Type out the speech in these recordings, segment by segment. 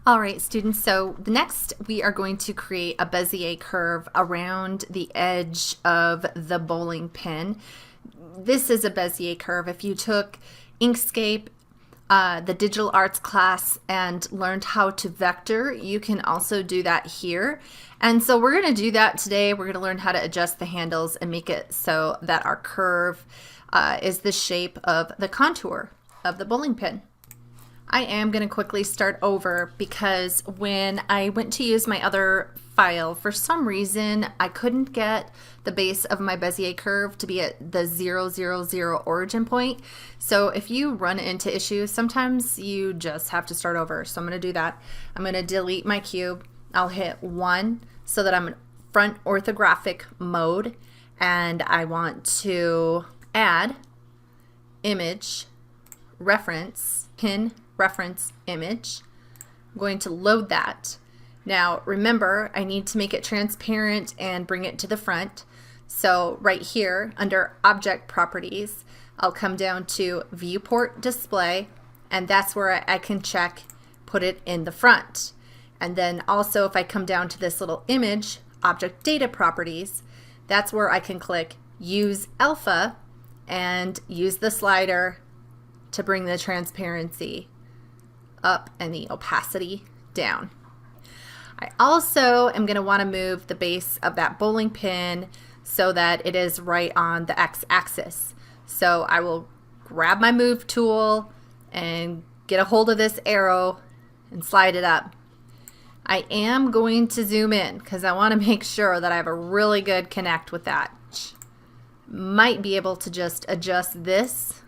All right, students, so next we are going to create a Bezier curve around the edge of the bowling pin. This is a Bezier curve. If you took Inkscape, the digital arts class, and learned how to vector, you can also do that here. And so we're going to do that today. We're going to learn how to adjust the handles and make it so that our curve is the shape of the contour of the bowling pin. I am going to quickly start over because when I went to use my other file, for some reason I couldn't get the base of my Bezier curve to be at the 0, 0, 0 origin point. So if you run into issues, sometimes you just have to start over. So I'm going to do that. I'm going to delete my cube. I'll hit 1 so that I'm in front orthographic mode, and I want to add image reference pin reference image. I'm going to load that. Now remember, I need to make it transparent and bring it to the front. So right here under object properties, I'll come down to viewport display, and that's where I can check put it in the front. And then also if I come down to this little image, object data properties, that's where I can click use alpha and use the slider to bring the transparency up and the opacity down. I also am going to want to move the base of that bowling pin so that it is right on the x-axis. So I will grab my move tool and get a hold of this arrow and slide it up. I am going to zoom in because I want to make sure that I have a really good connect with that. Might be able to just adjust this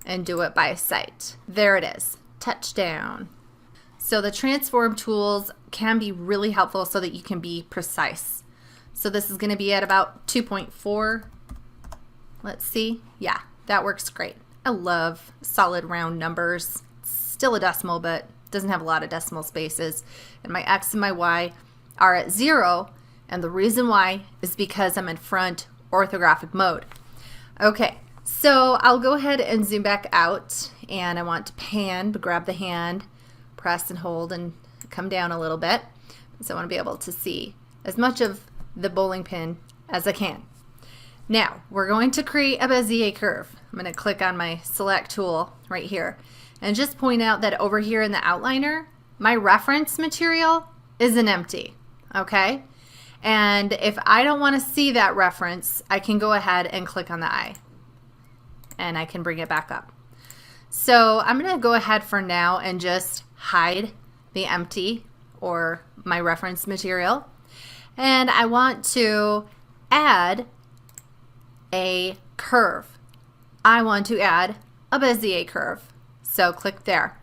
and do it by sight. There it is. Touchdown. So the transform tools can be really helpful so that you can be precise. So this is going to be at about 2.4. Let's see. Yeah, that works great. I love solid round numbers. It's still a decimal, but doesn't have a lot of decimal spaces. And my X and my Y are at 0. And the reason why is because I'm in front orthographic mode. Okay. So I'll go ahead and zoom back out, and I want to pan, grab the hand, press and hold, and come down a little bit. So I want to be able to see as much of the bowling pin as I can. Now we're going to create a Bezier curve. I'm going to click on my select tool right here and just point out that over here in the outliner, my reference material isn't empty. Okay? And if I don't want to see that reference, I can go ahead and click on the eye, and I can bring it back up. So I'm going to go ahead for now and just hide the empty or my reference material. And I want to add a curve. I want to add a Bezier curve. So click there.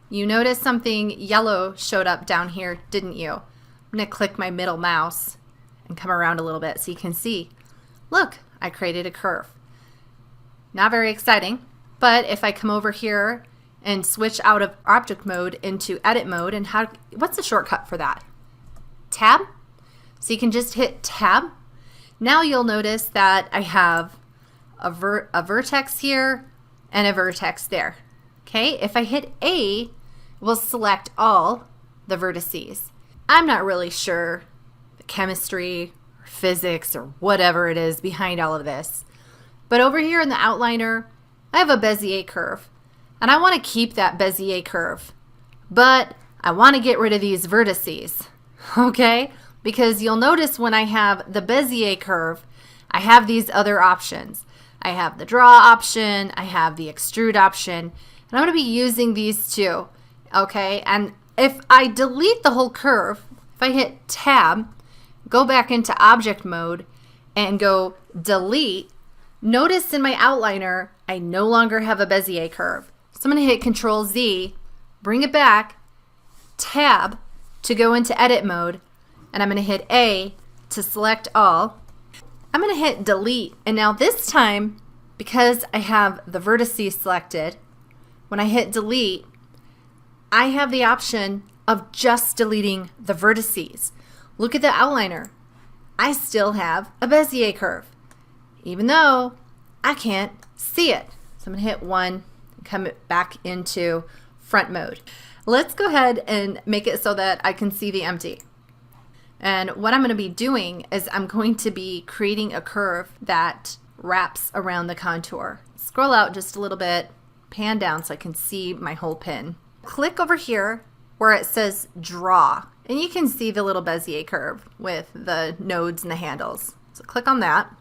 You notice something yellow showed up down here, didn't you? I'm going to click my middle mouse and come around a little bit so you can see. Look, I created a curve. Not very exciting, but if I come over here and switch out of object mode into edit mode, and what's the shortcut for that? Tab? So you can just hit tab. Now you'll notice that I have a vertex here and a vertex there. Okay, if I hit A, we'll select all the vertices. I'm not really sure the chemistry or physics or whatever it is behind all of this. But over here in the outliner, I have a Bezier curve, and I want to keep that Bezier curve, but I want to get rid of these vertices, okay? Because you'll notice when I have the Bezier curve, I have these other options. I have the draw option, I have the extrude option, and I'm going to be using these two, okay? And if I delete the whole curve, if I hit tab, go back into object mode, and go delete, notice in my outliner, I no longer have a Bezier curve. So I'm going to hit Control Z, bring it back, tab to go into edit mode, and I'm going to hit A to select all. I'm going to hit delete, and now this time, because I have the vertices selected, when I hit delete, I have the option of just deleting the vertices. Look at the outliner. I still have a Bezier curve, even though I can't see it. So I'm going to hit 1 and come back into front mode. Let's go ahead and make it so that I can see the empty. And what I'm going to be doing is I'm going to be creating a curve that wraps around the contour. Scroll out just a little bit, pan down so I can see my whole pin. Click over here where it says draw, and you can see the little Bezier curve with the nodes and the handles. So click on that,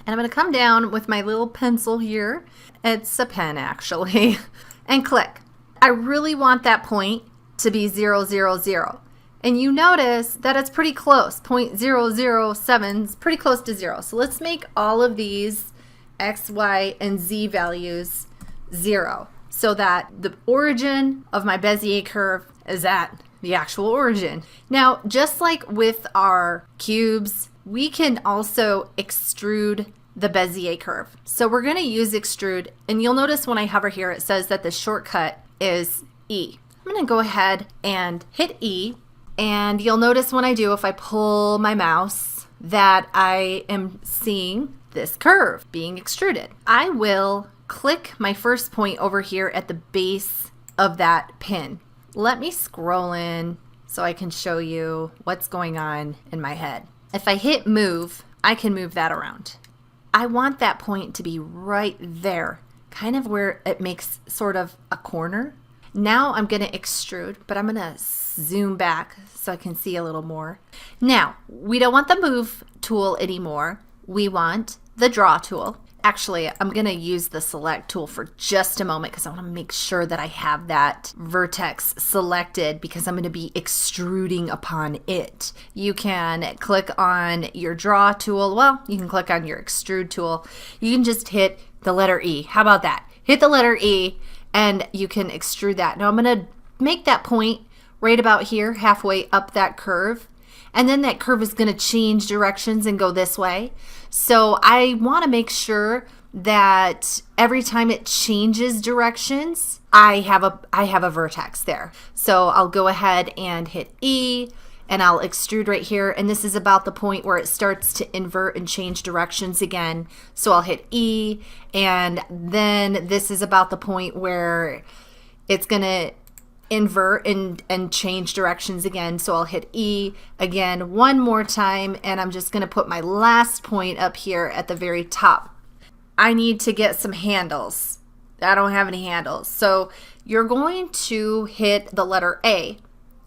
and I'm going to come down with my little pencil here. It's a pen actually, and click. I really want that point to be 0, 0, 0. And you notice that it's pretty close. 0.007 is pretty close to 0. So let's make all of these x, y, and z values 0 so that the origin of my Bezier curve is at the actual origin. Now, just like with our cubes, we can also extrude the Bezier curve. So we're going to use extrude, and you'll notice when I hover here, it says that the shortcut is E. I'm going to go ahead and hit E. And you'll notice when I do, if I pull my mouse, that I am seeing this curve being extruded. I will click my first point over here at the base of that pin. Let me scroll in so I can show you what's going on in my head. If I hit move, I can move that around. I want that point to be right there, kind of where it makes sort of a corner. Now I'm going to extrude, but I'm going to zoom back so I can see a little more. Now, we don't want the move tool anymore. We want the draw tool. Actually, I'm going to use the select tool for just a moment because I want to make sure that I have that vertex selected because I'm going to be extruding upon it. You can click on your draw tool. Well, you can click on your extrude tool. You can just hit the letter E. How about that? Hit the letter E and you can extrude that. Now I'm going to make that point right about here, halfway up that curve. And then that curve is going to change directions and go this way. So I want to make sure that every time it changes directions, I have a vertex there. So I'll go ahead and hit E and I'll extrude right here. And this is about the point where it starts to invert and change directions again. So I'll hit E, and then this is about the point where it's going to invert and change directions again. So I'll hit E again one more time, and I'm just going to put my last point up here at the very top. I need to get some handles. I don't have any handles. So you're going to hit the letter A.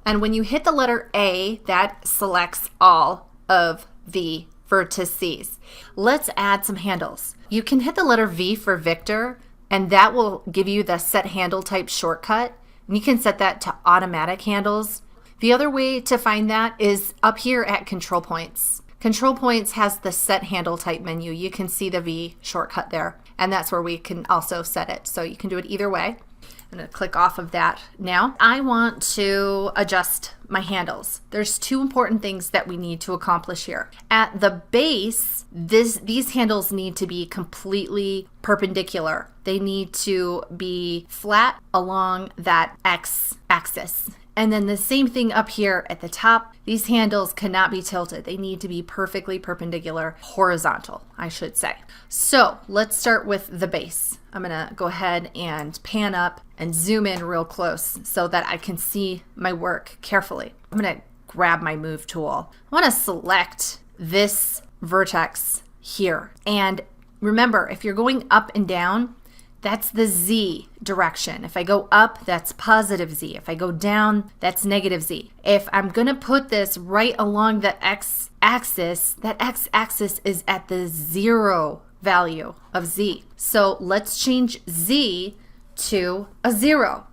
And when you hit the letter A, that selects all of the vertices. Let's add some handles. You can hit the letter V for Victor, and that will give you the set handle type shortcut. And you can set that to automatic handles. The other way to find that is up here at control points. Control points has the set handle type menu. You can see the V shortcut there, and that's where we can also set it. So you can do it either way. I'm going to click off of that now. I want to adjust my handles. There's two important things that we need to accomplish here. At the base, these handles need to be completely perpendicular. They need to be flat along that X axis. And then the same thing up here at the top. These handles cannot be tilted. They need to be perfectly perpendicular, horizontal, I should say. So let's start with the base. I'm going to go ahead and pan up and zoom in real close so that I can see my work carefully. I'm going to grab my move tool. I want to select this vertex here. And remember, if you're going up and down, that's the Z direction. If I go up, that's positive Z. If I go down, that's negative Z. If I'm going to put this right along the X axis, that X axis is at the 0 value of Z. So let's change Z to a 0.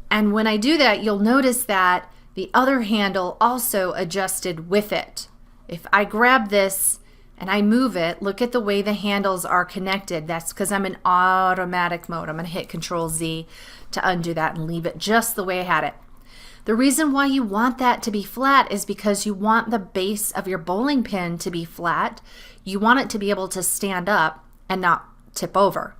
And when I do that, you'll notice that the other handle also adjusted with it. If I grab this and I move it, look at the way the handles are connected. That's because I'm in automatic mode. I'm going to hit Control Z to undo that and leave it just the way I had it. The reason why you want that to be flat is because you want the base of your bowling pin to be flat. You want it to be able to stand up and not tip over.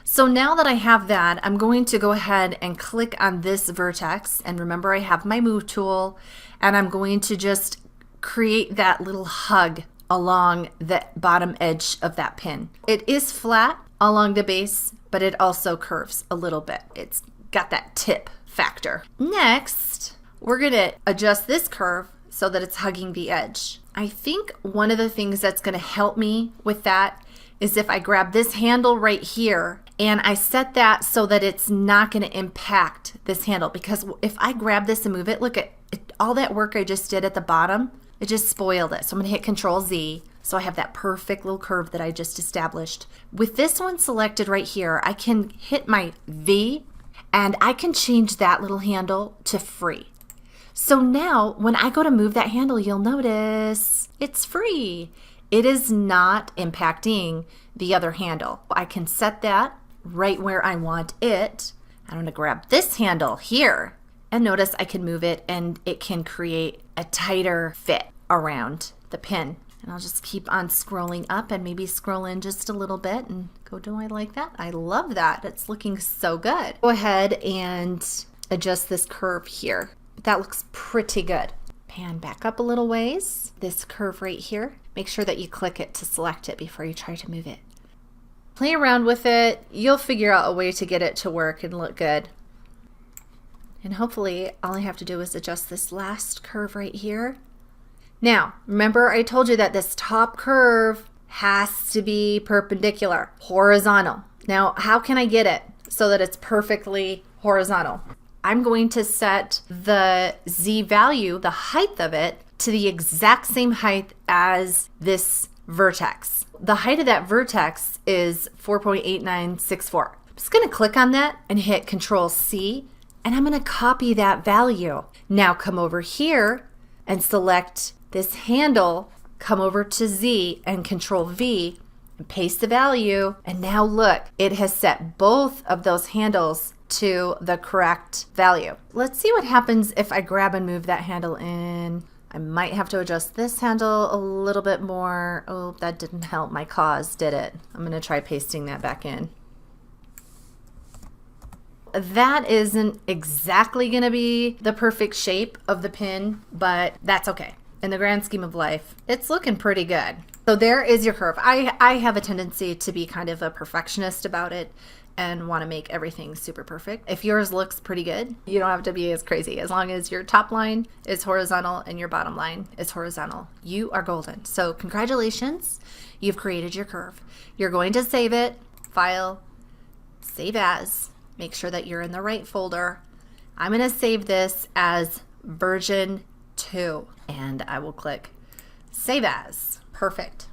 So now that I have that, I'm going to go ahead and click on this vertex. And remember, I have my move tool, and I'm going to just create that little hug along the bottom edge of that pin. It is flat along the base, but it also curves a little bit. It's got that tip factor. Next, we're gonna adjust this curve so that it's hugging the edge. I think one of the things that's gonna help me with that is if I grab this handle right here and I set that so that it's not gonna impact this handle, because if I grab this and move it, look at it, all that work I just did at the bottom, it just spoiled it. So I'm gonna hit Control Z. So I have that perfect little curve that I just established. With this one selected right here, I can hit my V and I can change that little handle to free. So now when I go to move that handle, you'll notice it's free. It is not impacting the other handle. I can set that right where I want it. I'm gonna grab this handle here and notice I can move it and it can create a tighter fit around the pin. And I'll just keep on scrolling up and maybe scroll in just a little bit and go, do I like that? I love that. It's looking so good. Go ahead and adjust this curve here. That looks pretty good. Pan back up a little ways. This curve right here. Make sure that you click it to select it before you try to move it. Play around with it. You'll figure out a way to get it to work and look good. And hopefully all I have to do is adjust this last curve right here. Now, remember I told you that this top curve has to be perpendicular, horizontal. Now, how can I get it so that it's perfectly horizontal? I'm going to set the Z value, the height of it, to the exact same height as this vertex. The height of that vertex is 4.8964. I'm just going to click on that and hit Control C, and I'm going to copy that value. Now come over here and select this handle, come over to Z and Control V and paste the value. And now look, it has set both of those handles to the correct value. Let's see what happens if I grab and move that handle in. I might have to adjust this handle a little bit more. Oh, that didn't help my cause, did it? I'm gonna try pasting that back in. That isn't exactly gonna be the perfect shape of the pin, but that's okay. In the grand scheme of life, it's looking pretty good. So there is your curve. I have a tendency to be kind of a perfectionist about it and want to make everything super perfect. If yours looks pretty good, you don't have to be as crazy. As long as your top line is horizontal and your bottom line is horizontal, you are golden. So congratulations, you've created your curve. You're going to save it, File, Save As. Make sure that you're in the right folder. I'm going to save this as version 2 and I will click Save As. Perfect.